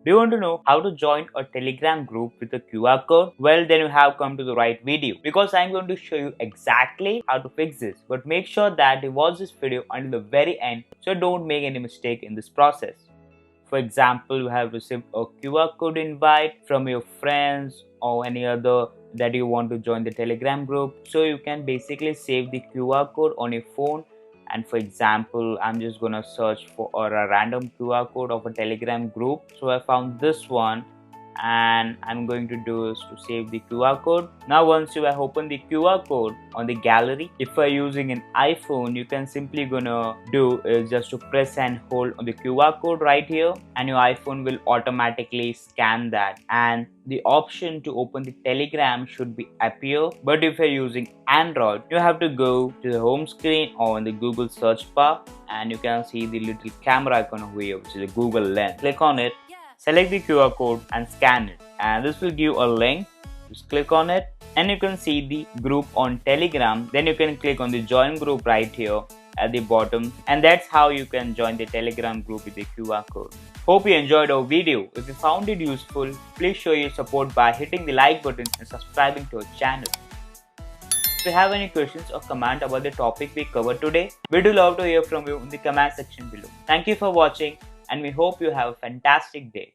Do you want to know how to join a Telegram group with a QR code? Well, then you have come to the right video because I'm going to show you exactly how to fix this. But make sure that you watch this video until the very end so don't make any mistake in this process. For example, you have received a QR code invite from your friends or any other that you want to join the Telegram group. So you can basically save the QR code on your phone. And for example, I'm just gonna search for a random QR code of a Telegram group. So I found this one and I'm going to do is to save the QR code. Now once you have opened the QR code on the gallery, if you're using an iPhone, you can simply gonna do is just to press and hold on the QR code right here and your iPhone will automatically scan that, and the option to open the Telegram should be appear. But if you're using Android, you have to go to the home screen or in the Google search bar and you can see the little camera icon over here, which is a Google lens. Click on it, select the QR code and scan it, and this will give a link. Just click on it and you can see the group on Telegram. Then you can click on the join group right here at the bottom, and that's how you can join the Telegram group with the QR code. Hope you enjoyed our video. If you found it useful, please show your support by hitting the like button and subscribing to our channel. If you have any questions or comment about the topic we covered today, we do love to hear from you in the comment section below. Thank you for watching and we hope you have a fantastic day.